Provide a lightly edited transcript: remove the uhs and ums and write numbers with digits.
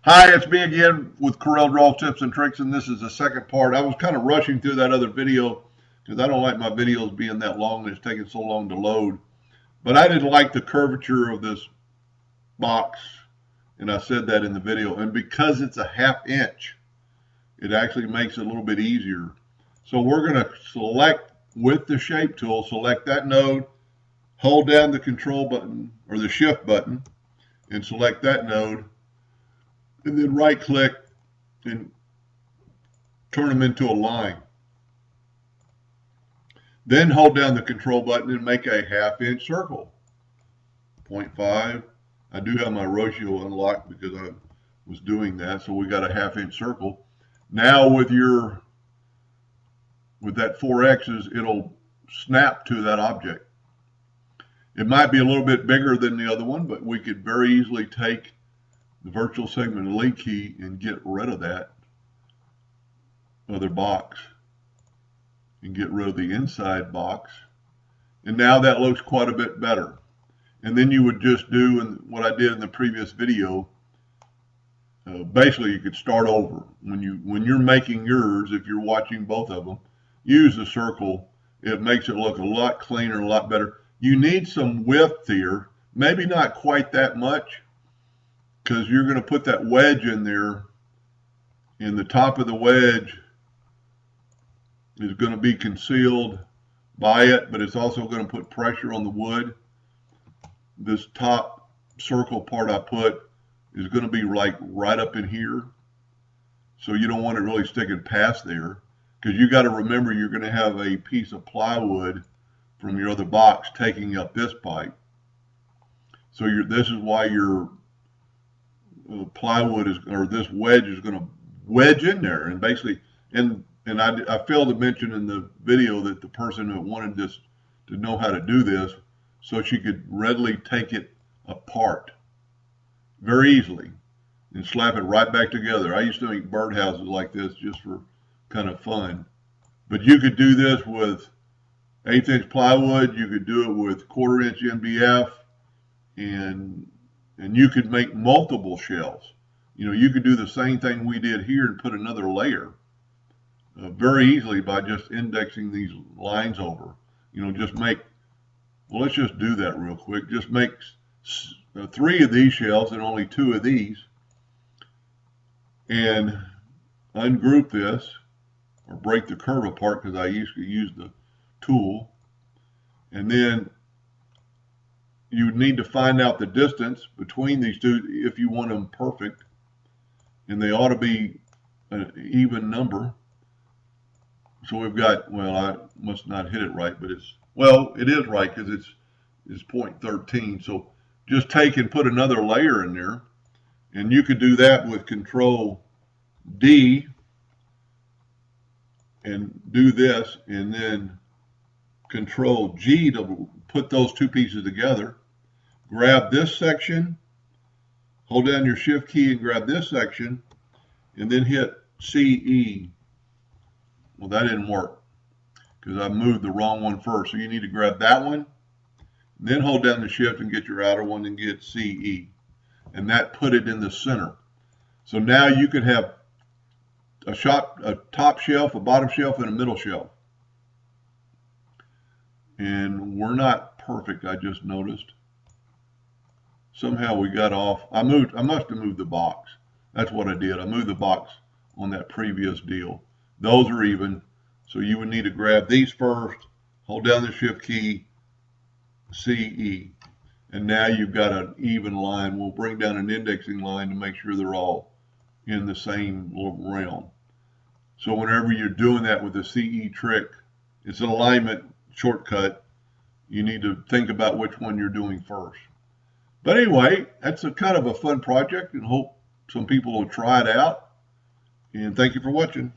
Hi, it's me again with Corel Draw Tips and Tricks, and this is the second part. I was kind of rushing through that other video because I don't like my videos being that long and it's taking so long to load. But I didn't like the curvature of this box, and I said that in the video. And because it's a 1/2 inch, it actually makes it a little bit easier. So we're going to select with the shape tool, select that node, hold down the control button or the shift button, and select that node. And then right click and turn them into a line. Then hold down the control button and make a 1/2 inch circle. 0.5. I do have my ratio unlocked because I was doing that. So we got a 1/2 inch circle. Now with that 4 X's, it'll snap to that object. It might be a little bit bigger than the other one, but we could very easily take the virtual segment delete key and get rid of that other box and get rid of the inside box. And now that looks quite a bit better. And then you would just do what I did in the previous video. Basically, you could start over. When you're making yours, if you're watching both of them, use the circle. It makes it look a lot cleaner, a lot better. You need some width here, maybe not quite that much, because you're going to put that wedge in there, and the top of the wedge is going to be concealed by it, but it's also going to put pressure on the wood. This top circle part I put is going to be like right up in here, so you don't want it really sticking past there, because you got to remember you're going to have a piece of plywood from your other box taking up this pipe. So this is why your plywood is, or this wedge is going to wedge in there, and basically, and I failed to mention in the video that the person who wanted this to know how to do this, so she could readily take it apart very easily and slap it right back together. I used to make birdhouses like this just for kind of fun, but you could do this with 1/8 inch plywood. You could do it with 1/4 inch MDF, and you could make multiple shelves. You could do the same thing we did here and put another layer very easily by just indexing these lines over. Just make, well, let's just do that real quick. Just make 3 of these shelves and only 2 of these, and ungroup this or break the curve apart, because I used to use the tool. And then you need to find out the distance between these two if you want them perfect, and they ought to be an even number. So we've got, well, I must not hit it right, but it is right, because it's 0.13. So just take and put another layer in there, and you could do that with Control D and do this, and then Control G to put those 2 pieces together. Grab this section, hold down your shift key and grab this section, and then hit CE. Well, that didn't work because I moved the wrong one first. So you need to grab that one, then hold down the shift and get your outer one and get CE. And that put it in the center. So now you could have a top shelf, a bottom shelf, and a middle shelf. And we're not perfect, I just noticed. Somehow we got off. I must have moved the box. That's what I did. I moved the box on that previous deal. Those are even. So you would need to grab these first, hold down the shift key, CE. And now you've got an even line. We'll bring down an indexing line to make sure they're all in the same little realm. So whenever you're doing that with the CE trick, it's an alignment shortcut. You need to think about which one you're doing first. But anyway, that's a kind of a fun project, and hope some people will try it out. And thank you for watching.